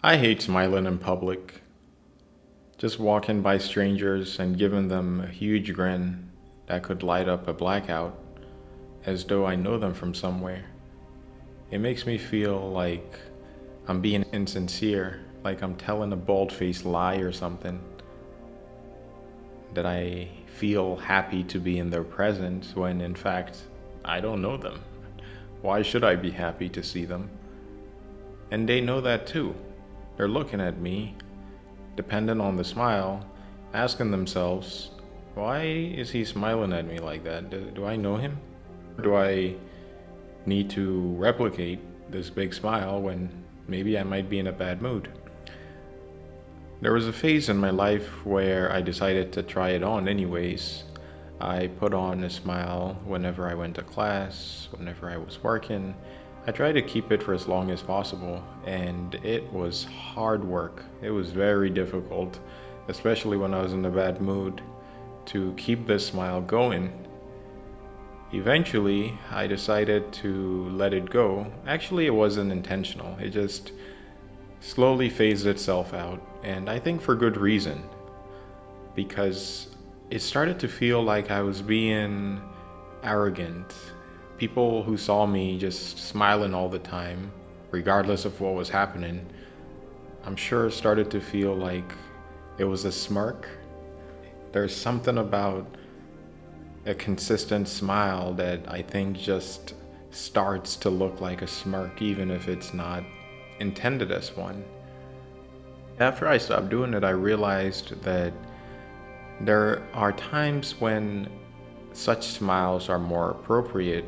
I hate smiling in public. Just walking by strangers and giving them a huge grin that could light up a blackout as though I know them from somewhere. It makes me feel like I'm being insincere, like I'm telling a bald faced lie or something. That I feel happy to be in their presence when in fact I don't know them. Why should I be happy to see them? And they know that too. They're looking at me dependent on the smile, asking themselves, why is he smiling at me like that? Do I know him? Do I need to replicate this big smile when maybe I might be in a bad mood? There was a phase in my life where I decided to try it on anyways. I put on a smile whenever I went to class, whenever I was working. I tried to keep it for as long as possible, and it was hard work. It was very difficult, especially when I was in a bad mood, to keep this smile going. Eventually, I decided to let it go. Actually, it wasn't intentional, it just slowly phased itself out, and I think for good reason, because it started to feel like I was being arrogant. People who saw me just smiling all the time, regardless of what was happening, I'm sure started to feel like it was a smirk. There's something about a consistent smile that I think just starts to look like a smirk, even if it's not intended as one. After I stopped doing it, I realized that there are times when such smiles are more appropriate,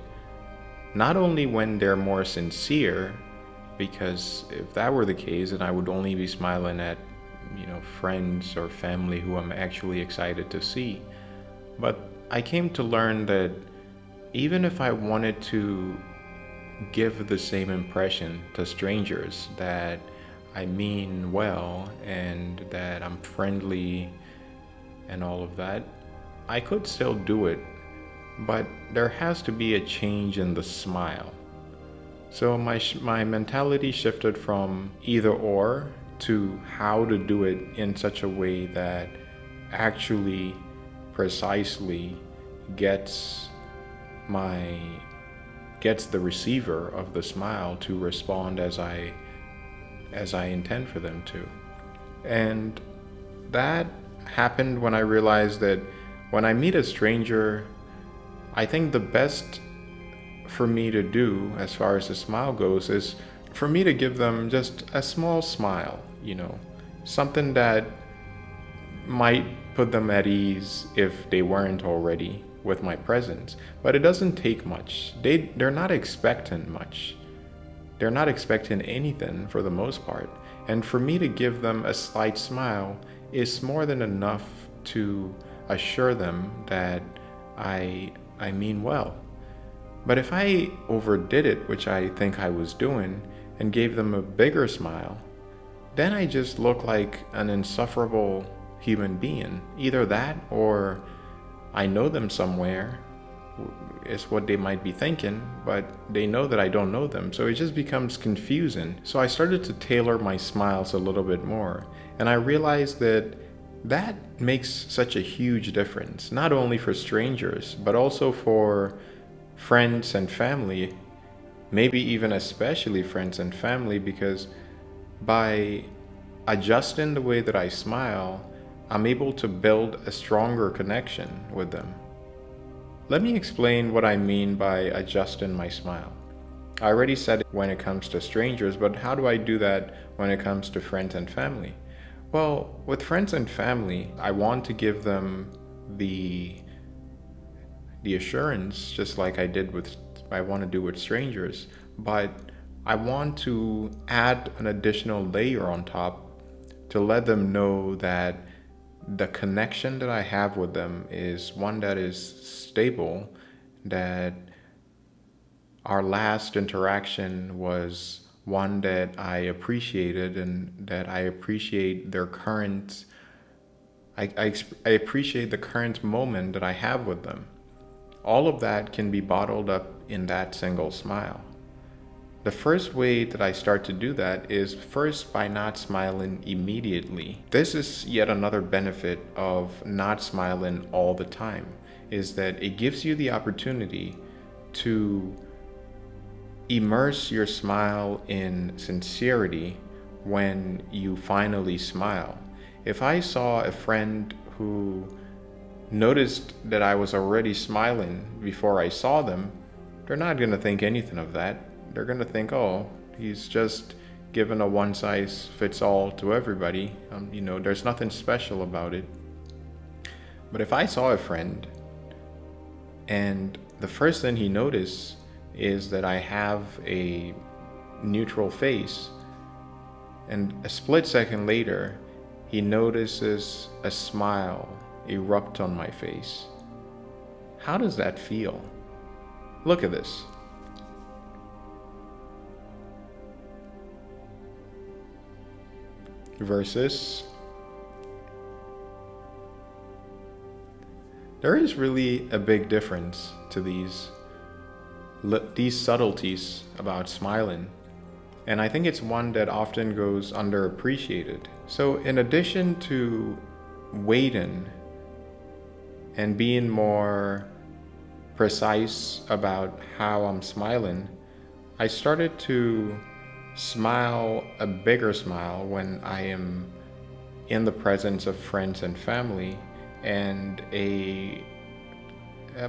not only when they're more sincere, because if that were the case, then I would only be smiling at, friends or family who I'm actually excited to see. But I came to learn that even if I wanted to give the same impression to strangers that I mean well and that I'm friendly and all of that, I could still do it, but there has to be a change in the smile. So my mentality shifted from either or to how to do it in such a way that actually precisely gets my gets the receiver of the smile to respond as I intend for them to. And that happened when I realized that when I meet a stranger, I think the best for me to do as far as the smile goes is for me to give them just a small smile, something that might put them at ease if they weren't already with my presence. But it doesn't take much. They're not expecting much. They're not expecting anything for the most part. And for me to give them a slight smile is more than enough to assure them that I mean well. But if I overdid it, which I think I was doing, and gave them a bigger smile, then I just look like an insufferable human being. Either that or I know them somewhere, is what they might be thinking, but they know that I don't know them. So it just becomes confusing. So I started to tailor my smiles a little bit more. And I realized that that makes such a huge difference, not only for strangers, but also for friends and family, maybe even especially friends and family, because by adjusting the way that I smile, I'm able to build a stronger connection with them. Let me explain what I mean by adjusting my smile. I already said it when it comes to strangers, but how do I do that when it comes to friends and family? Well, with friends and family, I want to give them the assurance, just like I want to do with strangers, but I want to add an additional layer on top to let them know that the connection that I have with them is one that is stable, that our last interaction was one that I appreciated, and that I appreciate their current I appreciate the current moment that I have with them. All of that can be bottled up in that single smile. The first way that I start to do that is first by not smiling immediately. This is yet another benefit of not smiling all the time, is that it gives you the opportunity to immerse your smile in sincerity when you finally smile. If I saw a friend who noticed that I was already smiling before I saw them, they're not going to think anything of that. They're going to think, oh, he's just given a one size fits all to everybody. There's nothing special about it. But if I saw a friend and the first thing he noticed is that I have a neutral face, and a split second later, he notices a smile erupt on my face. How does that feel? Look at this. Versus, there is really a big difference to these subtleties about smiling, and I think it's one that often goes underappreciated. So in addition to waiting and being more precise about how I'm smiling, I started to smile a bigger smile when I am in the presence of friends and family, and a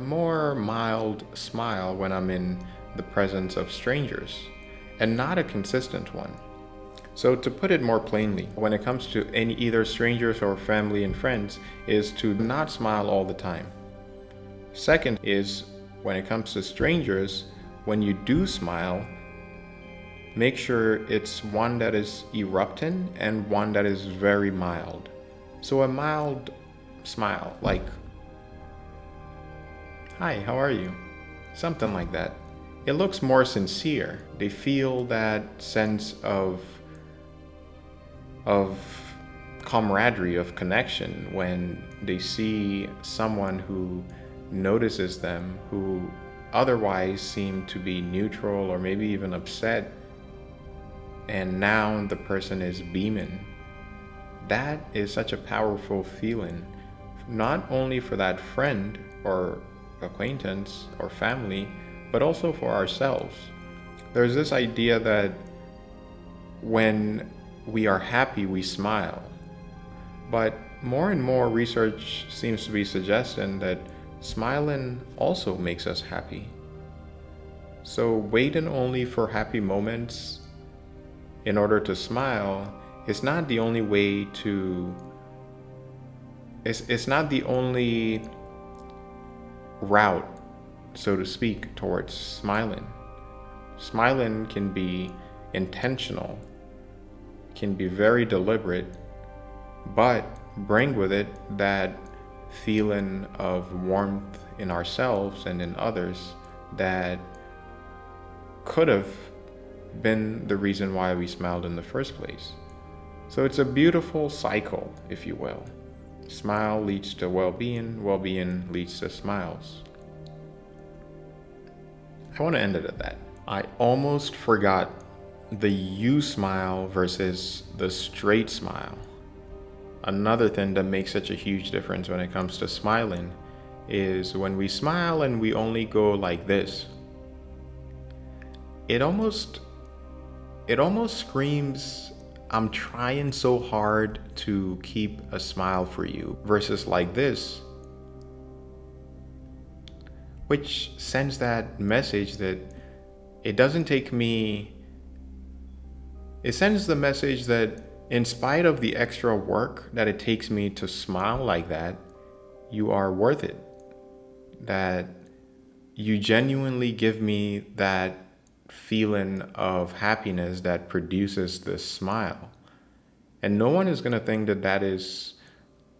more mild smile when I'm in the presence of strangers, and not a consistent one. So to put it more plainly, when it comes to either strangers or family and friends, is to not smile all the time. Second is, when it comes to strangers, when you do smile, make sure it's one that is erupting and one that is very mild. So a mild smile, like, hi, how are you? Something like that. It looks more sincere. They feel that sense of camaraderie, of connection, when they see someone who notices them, who otherwise seem to be neutral or maybe even upset, and now the person is beaming. That is such a powerful feeling, not only for that friend or acquaintance or family, but also for ourselves. There's this idea that when we are happy, we smile. But more and more research seems to be suggesting that smiling also makes us happy. So waiting only for happy moments in order to smile is not the only way to, it's not the only route, so to speak, towards smiling. Smiling can be intentional, can be very deliberate, but bring with it that feeling of warmth in ourselves and in others that could have been the reason why we smiled in the first place. So it's a beautiful cycle, if you will. Smile leads to well-being, well-being leads to smiles. I want to end it at that. I almost forgot the you smile versus the straight smile. Another thing that makes such a huge difference when it comes to smiling is when we smile and we only go like this. It almost screams, I'm trying so hard to keep a smile for you, versus like this, which sends that message that it doesn't take me, it sends the message that in spite of the extra work that it takes me to smile like that, you are worth it. That you genuinely give me that feeling of happiness that produces this smile. And no one is going to think that that is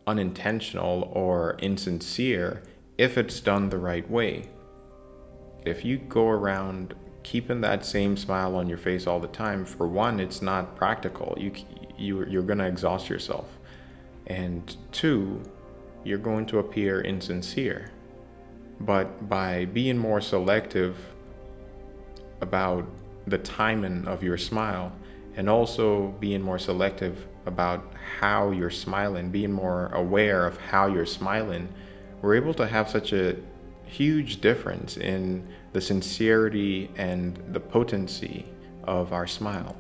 unintentional or insincere if it's done the right way. If you go around keeping that same smile on your face all the time, for one, it's not practical. You're going to exhaust yourself. And two, you're going to appear insincere. But by being more selective about the timing of your smile, and also being more selective about how you're smiling, being more aware of how you're smiling, we're able to have such a huge difference in the sincerity and the potency of our smile.